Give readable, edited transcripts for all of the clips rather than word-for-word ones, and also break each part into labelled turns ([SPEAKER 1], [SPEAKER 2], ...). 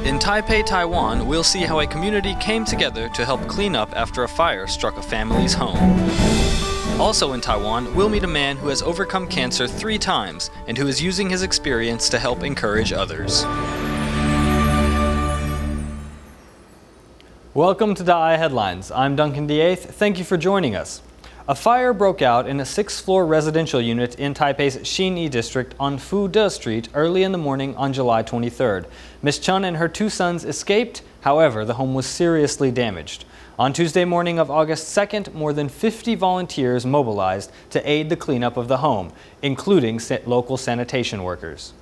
[SPEAKER 1] In Taipei, Taiwan, we'll see how a community came together to help clean up after a fire struck a family's home. Also in Taiwan, we'll meet a man who has overcome cancer 3 times and who is using his experience to help encourage others. Welcome to DaAi Headlines. I'm Duncan DeAeth. Thank you for joining us. A fire broke out in a 6th-floor residential unit in Taipei's Xinyi district on Fude Street early in the morning on July 23rd. Ms. Chun and her 2 sons escaped. However, the home was seriously damaged. On Tuesday morning of August 2nd, more than 50 volunteers mobilized to aid the cleanup of the home, including local sanitation workers.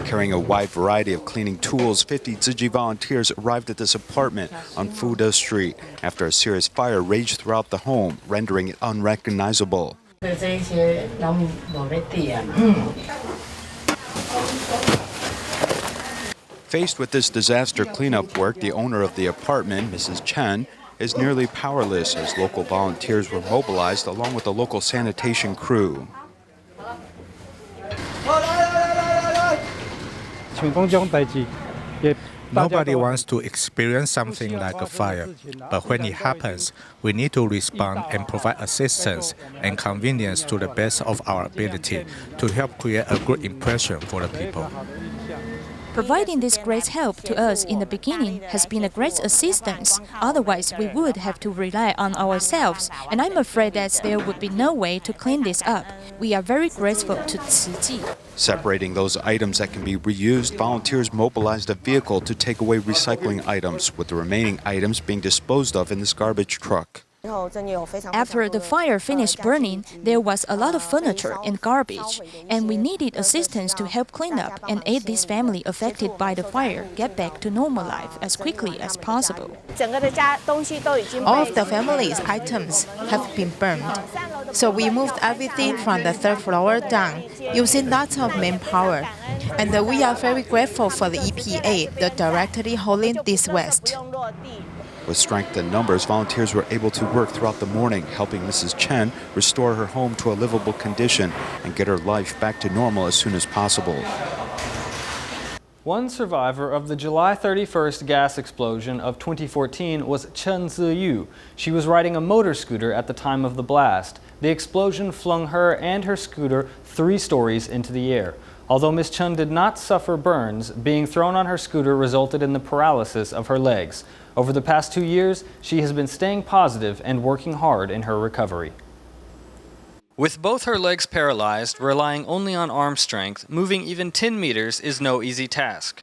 [SPEAKER 2] Carrying a wide variety of cleaning tools, 50 Ziji volunteers arrived at this apartment on Fude Street after a serious fire raged throughout the home, rendering it unrecognizable. Faced with this disaster cleanup work, the owner of the apartment, Mrs. Chen, is nearly powerless as local volunteers were mobilized along with the local sanitation crew.
[SPEAKER 3] Nobody wants to experience something like a fire, but when it happens, we need to respond and provide assistance and convenience to the best of our ability to help create a good impression for the people.
[SPEAKER 4] Providing this great help to us in the beginning has been a great assistance. Otherwise, we would have to rely on ourselves, and I'm afraid that there would be no way to clean this up. We are very grateful to Ciji.
[SPEAKER 2] Separating those items that can be reused, volunteers mobilized a vehicle to take away recycling items, with the remaining items being disposed of in this garbage truck.
[SPEAKER 4] After the fire finished burning, there was a lot of furniture and garbage, and we needed assistance to help clean up and aid this family affected by the fire get back to normal life as quickly as possible.
[SPEAKER 5] All of the family's items have been burned, so we moved everything from the 3rd floor down using lots of manpower, and we are very grateful for the EPA that directly holding this waste.
[SPEAKER 2] With strength in numbers, volunteers were able to work throughout the morning, helping Mrs. Chen restore her home to a livable condition and get her life back to normal as soon as possible.
[SPEAKER 1] One survivor of the July 31st gas explosion of 2014 was Chen Ziyu. She was riding a motor scooter at the time of the blast. The explosion flung her and her scooter 3 stories into the air. Although Ms. Chen did not suffer burns, being thrown on her scooter resulted in the paralysis of her legs. Over the past 2 years, she has been staying positive and working hard in her recovery. With both her legs paralyzed, relying only on arm strength, moving even 10 meters is no easy task.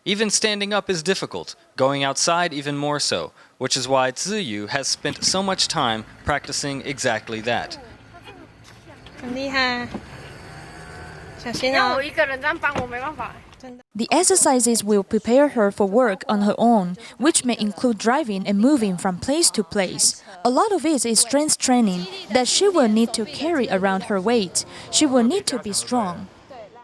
[SPEAKER 1] Even standing up is difficult, going outside even more so, which is why Ziyu has spent so much time practicing exactly that.
[SPEAKER 4] The exercises will prepare her for work on her own, which may include driving and moving from place to place. A lot of it is strength training that she will need to carry around her weight. She will need to be strong.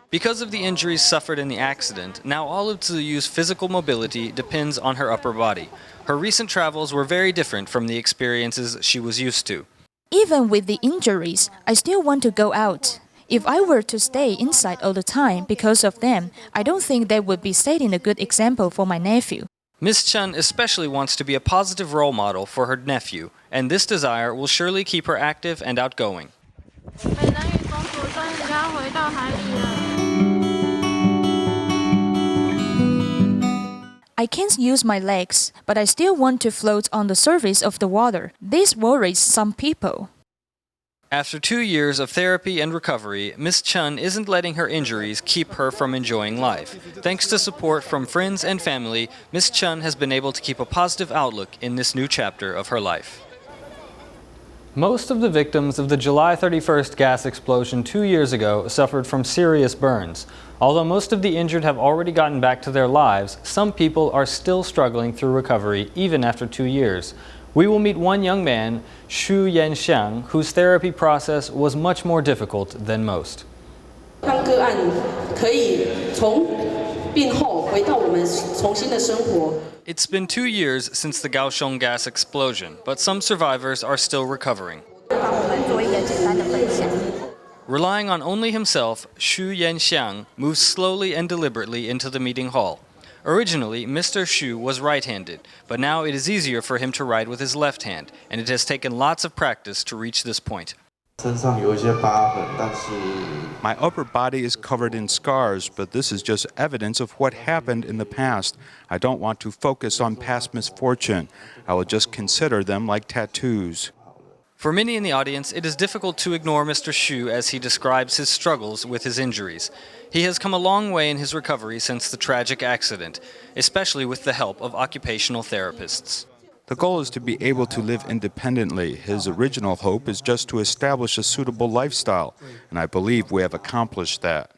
[SPEAKER 1] Because of the injuries suffered in the accident, now all of Ziyu's physical mobility depends on her upper body. Her recent travels were very different from the experiences she was used to.
[SPEAKER 4] Even with the injuries, I still want to go out. If I were to stay inside all the time because of them, I don't think that would be setting a good example for my nephew.
[SPEAKER 1] Ms. Chen especially wants to be a positive role model for her nephew, and this desire will surely keep her active and outgoing.
[SPEAKER 4] I can't use my legs, but I still want to float on the surface of the water. This worries some people.
[SPEAKER 1] After 2 years of therapy and recovery, Ms. Chen isn't letting her injuries keep her from enjoying life. Thanks to support from friends and family, Ms. Chen has been able to keep a positive outlook in this new chapter of her life. Most of the victims of the July 31st gas explosion 2 years ago suffered from serious burns. Although most of the injured have already gotten back to their lives, some people are still struggling through recovery even after 2 years. We will meet one young man, Xu Yanxiang, whose therapy process was much more difficult than most. It's been 2 years since the Kaohsiung gas explosion, but some survivors are still recovering. Relying on only himself, Xu Yanxiang moves slowly and deliberately into the meeting hall. Originally, Mr. Xu was right-handed, but now it is easier for him to write with his left hand, and it has taken lots of practice to reach this point.
[SPEAKER 2] My upper body is covered in scars, but this is just evidence of what happened in the past. I don't want to focus on past misfortune. I will just consider them like tattoos.
[SPEAKER 1] For many in the audience, it is difficult to ignore Mr. Xu as he describes his struggles with his injuries. He has come a long way in his recovery since the tragic accident, especially with the help of occupational therapists.
[SPEAKER 2] The goal is to be able to live independently. His original hope is just to establish a suitable lifestyle, and I believe we have accomplished that.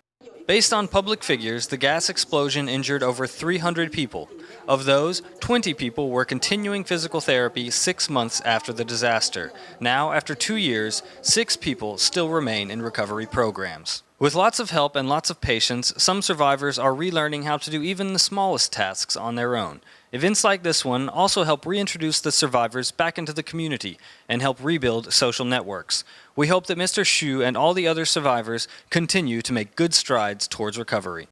[SPEAKER 1] Based on public figures, the gas explosion injured over 300 people. Of those, 20 people were continuing physical therapy 6 months after the disaster. Now, after 2 years, 6 people still remain in recovery programs. With lots of help and lots of patience, some survivors are relearning how to do even the smallest tasks on their own. Events like this one also help reintroduce the survivors back into the community and help rebuild social networks. We hope that Mr. Xu and all the other survivors continue to make good strides towards recovery.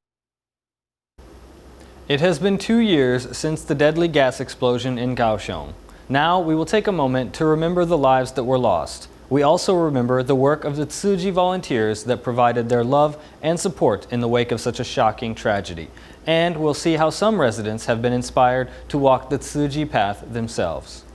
[SPEAKER 1] It has been 2 years since the deadly gas explosion in Kaohsiung. Now we will take a moment to remember the lives that were lost. We also remember the work of the Tzu Chi volunteers that provided their love and support in the wake of such a shocking tragedy. And we'll see how some residents have been inspired to walk the Tzu Chi path themselves.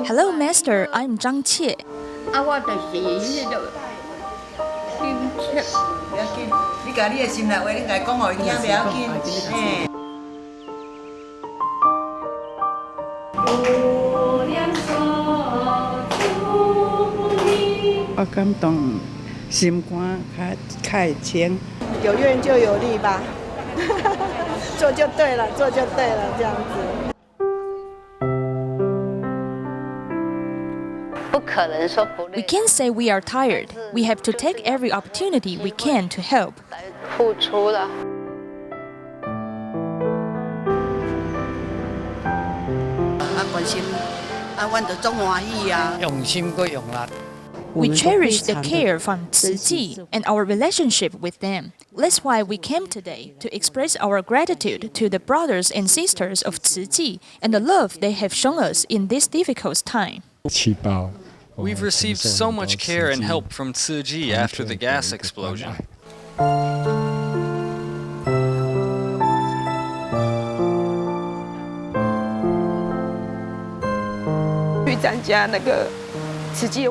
[SPEAKER 4] Hello, Master. I'm Zhang Qie. We can't say we are tired. We have to take every opportunity we can to help. We cherish the care from Tzu Chi and our relationship with them. That's why we came today, to express our gratitude to the brothers and sisters of Tzu Chi and the love they have shown us in this difficult time.
[SPEAKER 1] We've received so much care and help from Tzu Chi after the gas explosion.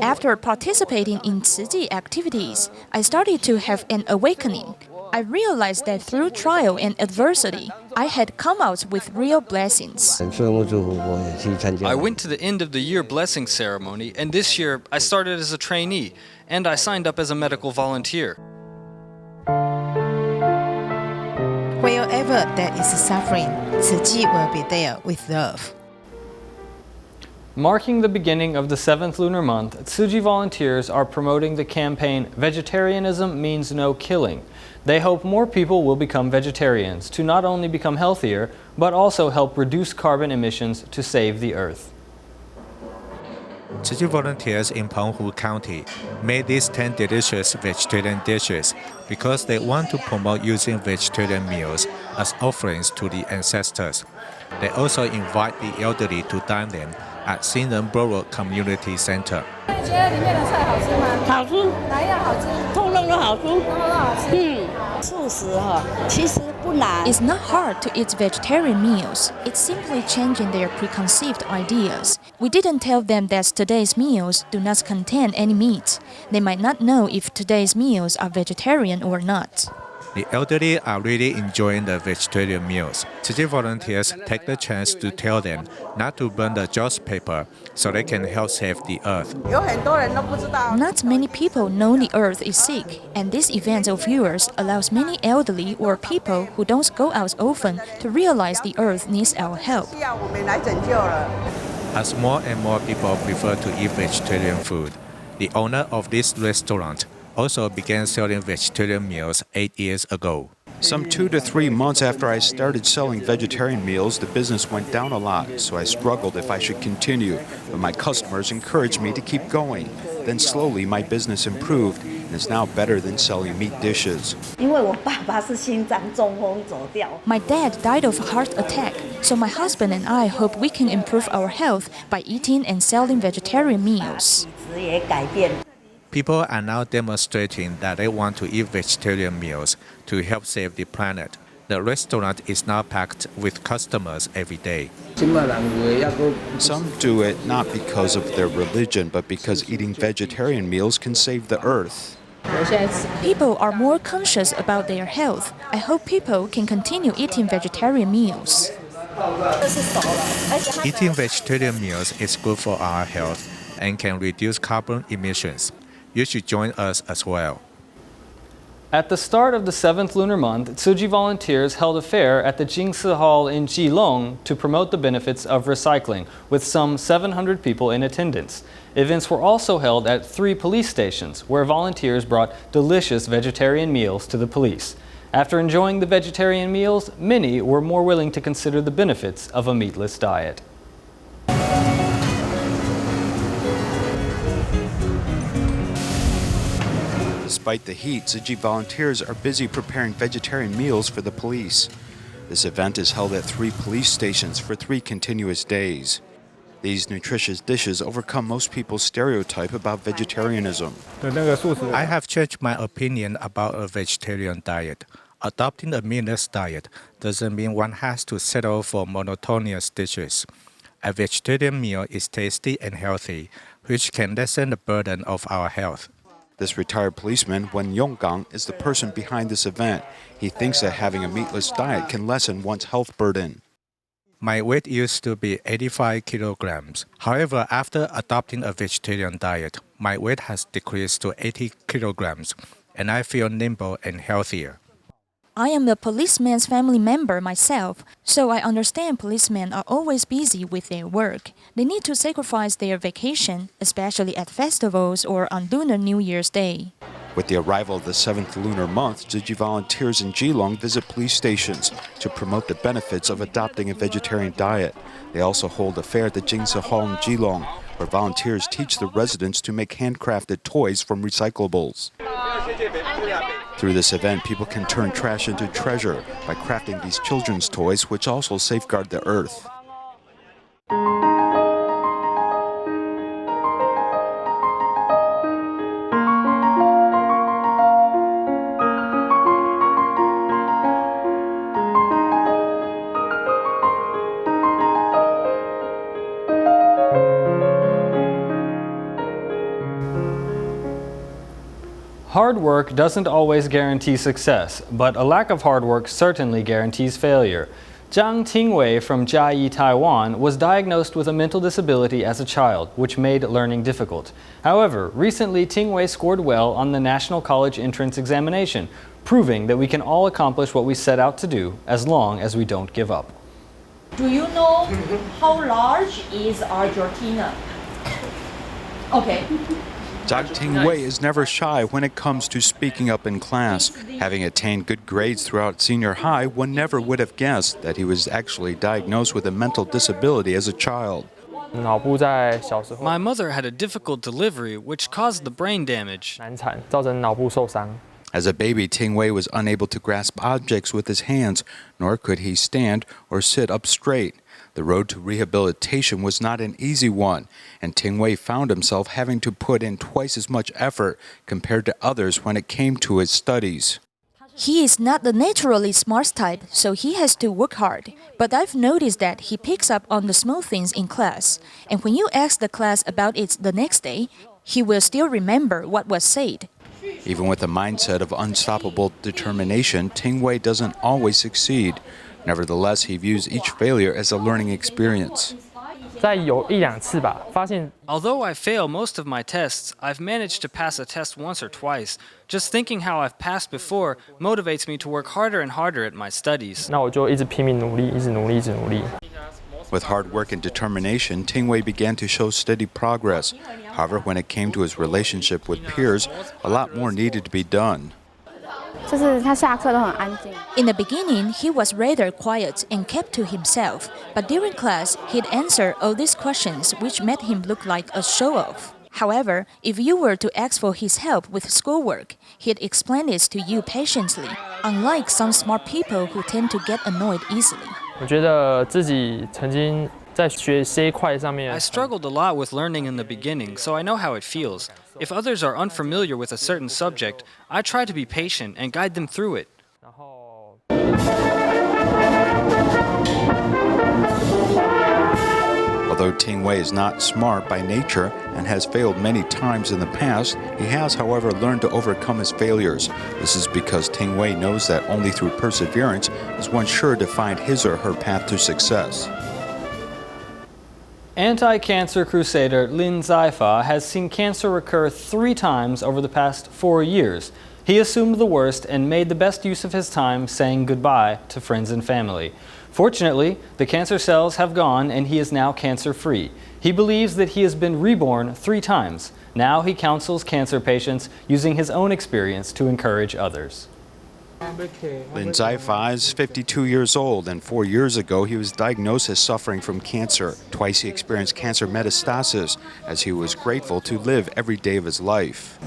[SPEAKER 1] After participating in Tzu Chi activities, I started to have an awakening. I realized that through trial and adversity, I had come out with real blessings. I went to the end of the year blessing ceremony, and this year I started as a trainee, and I signed up as a medical volunteer.
[SPEAKER 5] Wherever there is suffering, Tzu Chi will be there with love.
[SPEAKER 1] Marking the beginning of the 7th lunar month, Tzu Chi volunteers are promoting the campaign Vegetarianism Means No Killing. They hope more people will become vegetarians to not only become healthier, but also help reduce carbon emissions to save the earth.
[SPEAKER 3] Tzu Chi volunteers in澎湖County made these 10 delicious vegetarian dishes because they want to promote using vegetarian meals as offerings to the ancestors. They also invite the elderly to dine them at Xinren Borough Community Center.
[SPEAKER 4] It's not hard to eat vegetarian meals. It's simply changing their preconceived ideas. We didn't tell them that today's meals do not contain any meat. They might not know if today's meals are vegetarian or not.
[SPEAKER 3] The elderly are really enjoying the vegetarian meals. Tzu Chi volunteers take the chance to tell them not to burn the joss paper so they can help save the earth.
[SPEAKER 4] Not many people know the earth is sick, and this event of yours allows many elderly or people who don't go out often to realize the earth needs our help.
[SPEAKER 3] As more and more people prefer to eat vegetarian food, the owner of this restaurant also began selling vegetarian meals 8 years ago.
[SPEAKER 2] Some 2 to 3 months after I started selling vegetarian meals, the business went down a lot, so I struggled if I should continue, but my customers encouraged me to keep going. Then slowly my business improved, and is now better than selling meat dishes.
[SPEAKER 4] My dad died of a heart attack, so my husband and I hope we can improve our health by eating and selling vegetarian meals.
[SPEAKER 3] People are now demonstrating that they want to eat vegetarian meals to help save the planet. The restaurant is now packed with customers every day.
[SPEAKER 2] Some do it not because of their religion, but because eating vegetarian meals can save the earth.
[SPEAKER 4] People are more conscious about their health. I hope people can continue eating vegetarian meals.
[SPEAKER 3] Eating vegetarian meals is good for our health and can reduce carbon emissions. You should join us as well.
[SPEAKER 1] At the start of the 7th lunar month, Tzuji volunteers held a fair at the Jingsi Hall in Jilong to promote the benefits of recycling, with some 700 people in attendance. Events were also held at 3 police stations, where volunteers brought delicious vegetarian meals to the police. After enjoying the vegetarian meals, many were more willing to consider the benefits of a meatless diet.
[SPEAKER 2] Despite the heat, Tzuji volunteers are busy preparing vegetarian meals for the police. This event is held at 3 police stations for 3 continuous days. These nutritious dishes overcome most people's stereotype about vegetarianism.
[SPEAKER 3] I have changed my opinion about a vegetarian diet. Adopting a meatless diet doesn't mean one has to settle for monotonous dishes. A vegetarian meal is tasty and healthy, which can lessen the burden of our health.
[SPEAKER 2] This retired policeman, Wen Yonggang, is the person behind this event. He thinks that having a meatless diet can lessen one's health burden.
[SPEAKER 3] My weight used to be 85 kilograms. However, after adopting a vegetarian diet, my weight has decreased to 80 kilograms, and I feel nimble and healthier.
[SPEAKER 4] I am a policeman's family member myself, so I understand policemen are always busy with their work. They need to sacrifice their vacation, especially at festivals or on Lunar New Year's Day.
[SPEAKER 2] With the arrival of the 7th lunar month, Tzuji volunteers in Jilong visit police stations to promote the benefits of adopting a vegetarian diet. They also hold a fair at the Jingsi Hall in Jilong, where volunteers teach the residents to make handcrafted toys from recyclables. Through this event, people can turn trash into treasure by crafting these children's toys, which also safeguard the earth.
[SPEAKER 1] Hard work doesn't always guarantee success, but a lack of hard work certainly guarantees failure. Zhang Tingwei from DaAi Taiwan was diagnosed with a mental disability as a child, which made learning difficult. However, recently Tingwei scored well on the National College Entrance Examination, proving that we can all accomplish what we set out to do as long as we don't give up.
[SPEAKER 6] Do you know how large is Argentina? Okay.
[SPEAKER 2] Zhang Tingwei is never shy when it comes to speaking up in class. Having attained good grades throughout senior high, one never would have guessed that he was actually diagnosed with a mental disability as a child.
[SPEAKER 1] My mother had a difficult delivery, which caused the brain damage.
[SPEAKER 2] As a baby, Tingwei was unable to grasp objects with his hands, nor could he stand or sit up straight. The road to rehabilitation was not an easy one, and Tingwei found himself having to put in twice as much effort compared to others when it came to his studies.
[SPEAKER 4] He is not the naturally smart type, so he has to work hard. But I've noticed that he picks up on the small things in class, and when you ask the class about it the next day, he will still remember what was said.
[SPEAKER 2] Even with a mindset of unstoppable determination, Tingwei doesn't always succeed. Nevertheless, he views each failure as a learning experience.
[SPEAKER 1] Although I fail most of my tests, I've managed to pass a test once or twice. Just thinking how I've passed before motivates me to work harder and harder at my studies.
[SPEAKER 2] With hard work and determination, Tingwei began to show steady progress. However, when it came to his relationship with peers, a lot more needed to be done.
[SPEAKER 4] In the beginning, he was rather quiet and kept to himself, but during class, he'd answer all these questions, which made him look like a show-off. However, if you were to ask for his help with schoolwork, he'd explain this to you patiently, unlike some smart people who tend to get annoyed easily.
[SPEAKER 7] I
[SPEAKER 1] struggled a lot with learning in the beginning, so I know how it feels. If others are unfamiliar with a certain subject, I try to be patient and guide them through it.
[SPEAKER 2] Although Tingwei is not smart by nature and has failed many times in the past, he has, however, learned to overcome his failures. This is because Tingwei knows that only through perseverance is one sure to find his or her path to success.
[SPEAKER 1] Anti-cancer crusader Lin再发has seen cancer recur 3 times over the past 4 years. He assumed the worst and made the best use of his time saying goodbye to friends and family. Fortunately, the cancer cells have gone and he is now cancer-free. He believes that he has been reborn 3 times. Now he counsels cancer patients using his own experience to encourage others.
[SPEAKER 2] Lin再发is 52 years old, and 4 years ago he was diagnosed as suffering from cancer. Twice he experienced cancer metastasis, as he was grateful to live every day of his life.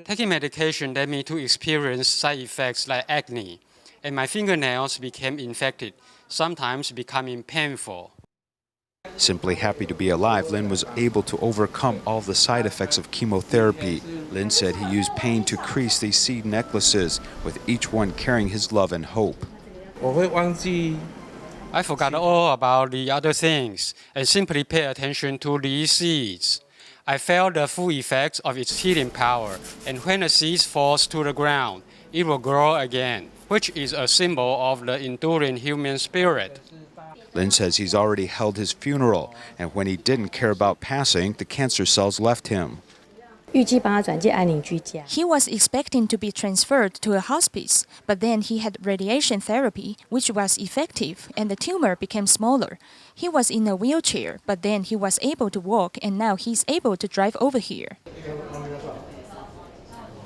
[SPEAKER 8] Taking medication led me to experience side effects like acne, and my fingernails became infected, sometimes becoming painful.
[SPEAKER 2] Simply happy to be alive, Lin was able to overcome all the side effects of chemotherapy. Lin said he used pain to crease these seed necklaces, with each one carrying his love and hope.
[SPEAKER 8] I forgot all about the other things and simply paid attention to these seeds. I felt the full effects of its healing power, and when a seed falls to the ground, it will grow again, which is a symbol of the enduring human spirit.
[SPEAKER 2] Lin says he's already held his funeral, and when he didn't care about passing, the cancer cells left him.
[SPEAKER 4] He was expecting to be transferred to a hospice, but then he had radiation therapy, which was effective, and the tumor became smaller. He was in a wheelchair, but then he was able to walk, and now he's able to drive over here.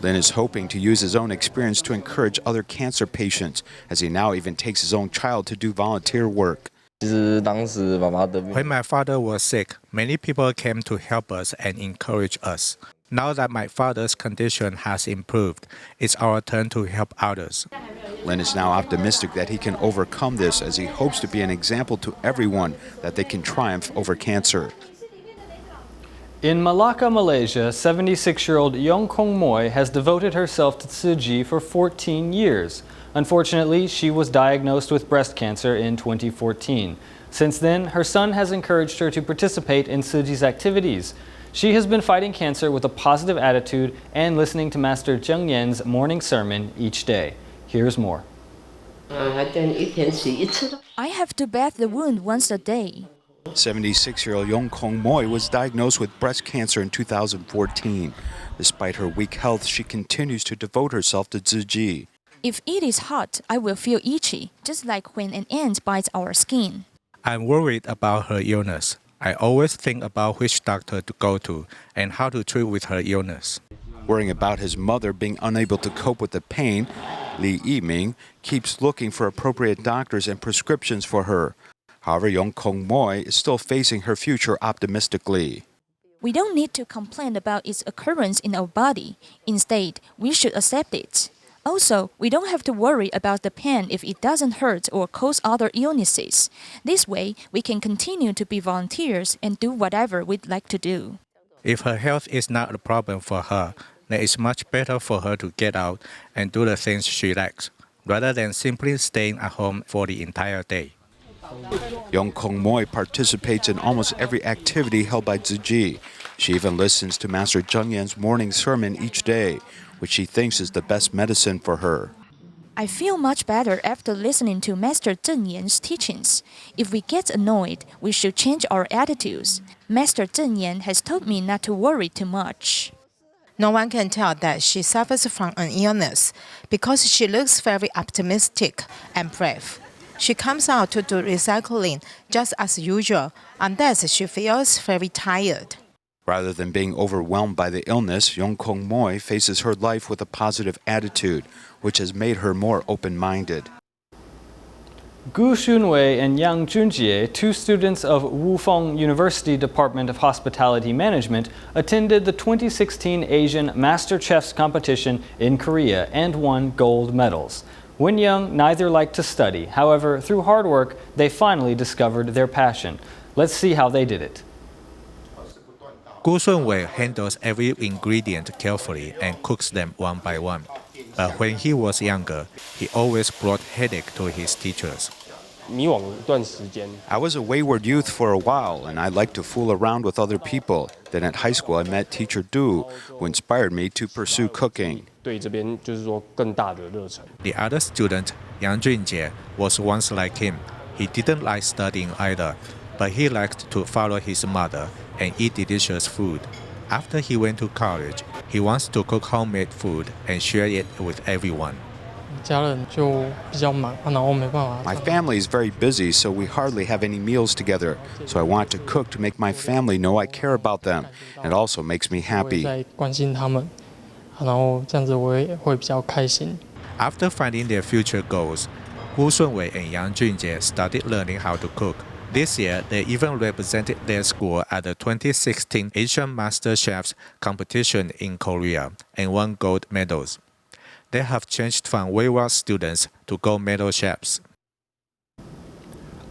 [SPEAKER 2] Lin is hoping to use his own experience to encourage other cancer patients, as he now even takes his own child to do volunteer work.
[SPEAKER 3] When my father was sick, many people came to help us and encourage us. Now that my father's condition has improved, it's our turn to help others.
[SPEAKER 2] Lin is now optimistic that he can overcome this, as he hopes to be an example to everyone that they can triumph over cancer.
[SPEAKER 1] In Malacca, Malaysia, 76-year-old Yong Kong Moy has devoted herself to Tzu Chi for 14 years. Unfortunately, she was diagnosed with breast cancer in 2014. Since then, her son has encouraged her to participate in Tzu Chi's activities. She has been fighting cancer with a positive attitude and listening to Master Zheng Yan's morning sermon each day. Here's more.
[SPEAKER 4] I have to bath the wound once a day.
[SPEAKER 2] 76-year-old Yong Kong Moy was diagnosed with breast cancer in 2014. Despite her weak health, she continues to devote herself to Tzu Chi.
[SPEAKER 4] If it is hot, I will feel itchy, just like when an ant bites our skin.
[SPEAKER 3] I'm worried about her illness. I always think about which doctor to go to and how to treat with her illness.
[SPEAKER 2] Worrying about his mother being unable to cope with the pain, Li Yiming keeps looking for appropriate doctors and prescriptions for her. However, Yong Kong Moy is still facing her future optimistically.
[SPEAKER 4] We don't need to complain about its occurrence in our body. Instead, we should accept it. Also, we don't have to worry about the pain if it doesn't hurt or cause other illnesses. This way, we can continue to be volunteers and do whatever we'd like to do.
[SPEAKER 3] If her health is not a problem for her, then it's much better for her to get out and do the things she likes, rather than simply staying at home for the entire day.
[SPEAKER 2] Yong Kong Moy participates in almost every activity held by Tzu Chi. She even listens to Master Zheng Yan's morning sermon each day, which she thinks is the best medicine for her.
[SPEAKER 4] I feel much better after listening to Master Zheng Yan's teachings. If we get annoyed, we should change our attitudes. Master Zheng Yan has told me not to worry too much.
[SPEAKER 5] No one can tell that she suffers from an illness because she looks very optimistic and brave. She comes out to do recycling just as usual, unless she feels very tired.
[SPEAKER 2] Rather than being overwhelmed by the illness, Yong Kong Moy faces her life with a positive attitude, which has made her more open-minded.
[SPEAKER 1] Gu Xunwei and Yang Junjie, two students of Wufeng University Department of Hospitality Management, attended the 2016 Asian Master Chefs competition in Korea and won gold medals. When young, neither liked to study. However, through hard work, they finally discovered their passion. Let's see how they did it.
[SPEAKER 3] Gu Shunwei handles every ingredient carefully and cooks them one by one. But when he was younger, he always brought headache to his teachers.
[SPEAKER 2] I was a wayward youth for a while, and I liked to fool around with other people. Then at high school, I met teacher Du, who inspired me to pursue cooking.
[SPEAKER 3] The other student, Yang Junjie, was once like him. He didn't like studying either, but he liked to follow his mother and eat delicious food. After he went to college, he wants to cook homemade food and share it with everyone.
[SPEAKER 2] My family is very busy, so we hardly have any meals together. So I want to cook to make my family know I care about them. It also makes me happy.
[SPEAKER 3] After finding their future goals, Gu Shunwei and Yang Junjie started learning how to cook. This year, they even represented their school at the 2016 Asian Master Chefs competition in Korea and won gold medals. They have changed from wayward students to gold medal chefs.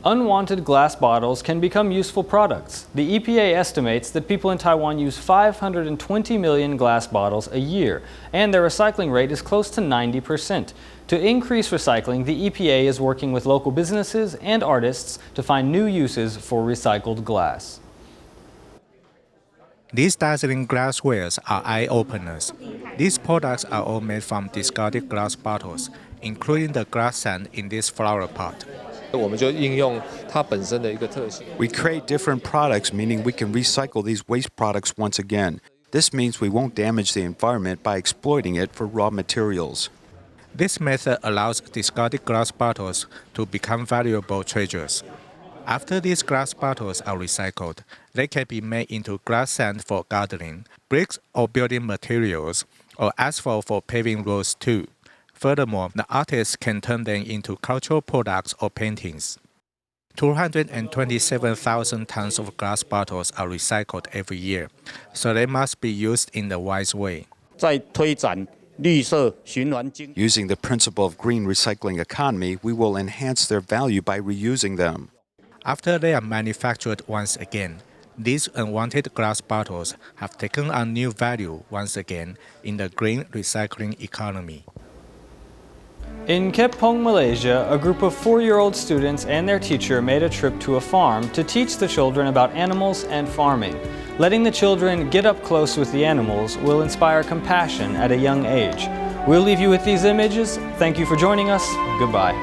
[SPEAKER 1] Unwanted glass bottles can become useful products. The EPA estimates that people in Taiwan use 520 million glass bottles a year, and their recycling rate is close to 90%. To increase recycling, the EPA is working with local businesses and artists to find new uses for recycled glass.
[SPEAKER 3] These dazzling glasswares are eye-openers. These products are all made from discarded glass bottles, including the glass sand in this flower pot.
[SPEAKER 2] We create different products, meaning we can recycle these waste products once again. This means we won't damage the environment by exploiting it for raw materials.
[SPEAKER 3] This method allows discarded glass bottles to become valuable treasures. After these glass bottles are recycled, they can be made into glass sand for gardening, bricks or building materials, or asphalt for paving roads too. Furthermore, the artists can turn them into cultural products or paintings. 227,000 tons of glass bottles are recycled every year, so they must be used in the wise way.
[SPEAKER 2] Using the principle of green recycling economy, we will enhance their value by reusing them.
[SPEAKER 3] After they are manufactured once again, these unwanted glass bottles have taken on new value once again in the green recycling economy.
[SPEAKER 1] In Kepong, Malaysia, a group of 4-year-old students and their teacher made a trip to a farm to teach the children about animals and farming. Letting the children get up close with the animals will inspire compassion at a young age. We'll leave you with these images. Thank you for joining us. Goodbye.